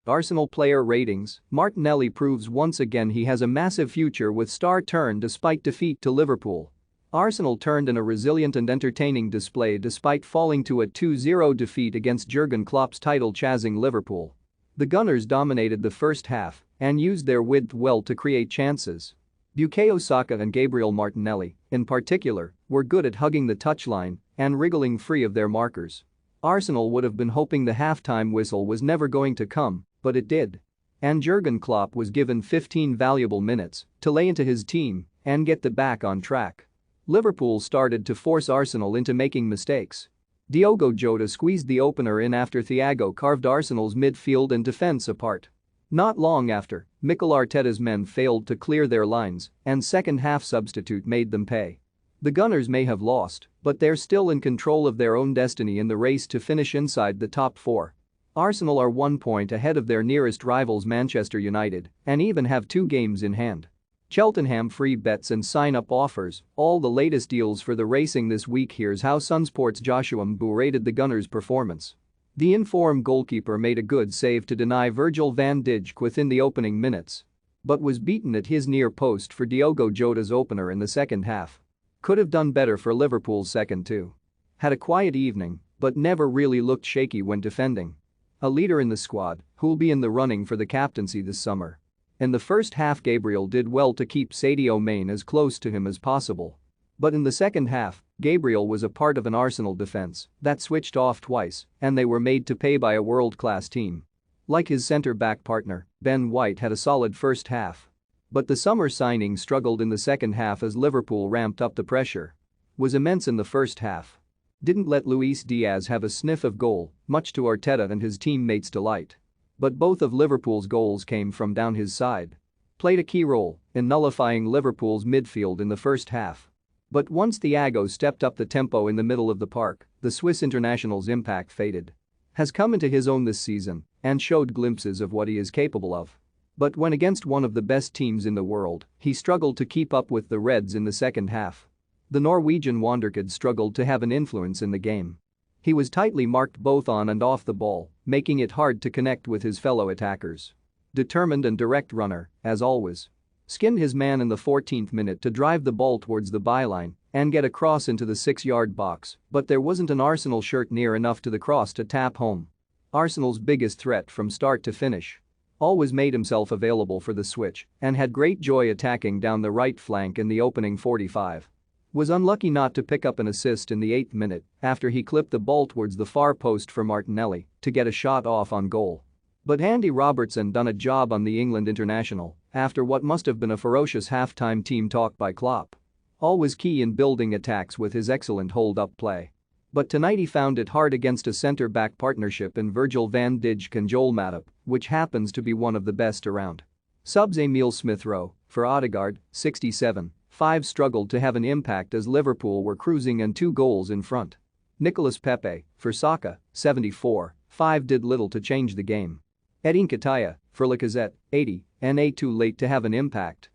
Arsenal player ratings. Martinelli proves once again he has a massive future with star turn despite defeat to Liverpool. Arsenal turned in a resilient and entertaining display despite falling to a 2-0 defeat against Jurgen Klopp's title-chasing Liverpool. The Gunners dominated the first half and used their width well to create chances. Bukayo Saka and Gabriel Martinelli, in particular, were good at hugging the touchline and wriggling free of their markers. Arsenal would have been hoping the halftime whistle was never going to come, but it did. And Jurgen Klopp was given 15 valuable minutes to lay into his team and get them back on track. Liverpool started to force Arsenal into making mistakes. Diogo Jota squeezed the opener in after Thiago carved Arsenal's midfield and defense apart. Not long after, Mikel Arteta's men failed to clear their lines and second-half substitute made them pay. The Gunners may have lost, but they're still in control of their own destiny in the race to finish inside the top four. Arsenal are 1 point ahead of their nearest rivals Manchester United and even have 2 games in hand. Cheltenham free bets and sign-up offers, all the latest deals for the racing this week. Here's how Sunsport's Joshua Mbu rated the Gunners' performance. The informed goalkeeper made a good save to deny Virgil van Dijk within the opening minutes, but was beaten at his near post for Diogo Jota's opener in the second half. Could have done better for Liverpool's second too. Had a quiet evening, but never really looked shaky when defending. A leader in the squad who'll be in the running for the captaincy this summer. In the first half, Gabriel did well to keep Sadio Mane as close to him as possible. But in the second half, Gabriel was a part of an Arsenal defense that switched off twice and they were made to pay by a world-class team. Like his centre-back partner, Ben White had a solid first half. But the summer signing struggled in the second half as Liverpool ramped up the pressure. Was immense in the first half. Didn't let Luis Diaz have a sniff of goal, much to Arteta and his teammates' delight. But both of Liverpool's goals came from down his side. Played a key role in nullifying Liverpool's midfield in the first half. But once Thiago stepped up the tempo in the middle of the park, the Swiss international's impact faded. Has come into his own this season and showed glimpses of what he is capable of. But when against one of the best teams in the world, he struggled to keep up with the Reds in the second half. The Norwegian wonderkid struggled to have an influence in the game. He was tightly marked both on and off the ball, making it hard to connect with his fellow attackers. Determined and direct runner, as always. Skinned his man in the 14th minute to drive the ball towards the byline and get a cross into the 6-yard box, but there wasn't an Arsenal shirt near enough to the cross to tap home. Arsenal's biggest threat from start to finish. Always made himself available for the switch and had great joy attacking down the right flank in the opening 45. Was unlucky not to pick up an assist in the 8th minute after he clipped the ball towards the far post for Martinelli to get a shot off on goal. But Andy Robertson done a job on the England international after what must have been a ferocious halftime team talk by Klopp. Always key in building attacks with his excellent hold-up play. But tonight he found it hard against a centre-back partnership in Virgil van Dijk and Joel Matip, which happens to be one of the best around. Subs Emile Smith-Rowe for Odegaard, 67.5 struggled to have an impact as Liverpool were cruising and 2 goals in front. Nicolas Pepe for Saka, 74.5 did little to change the game. Eddie Nketiah for Lacazette, 80, and too late to have an impact.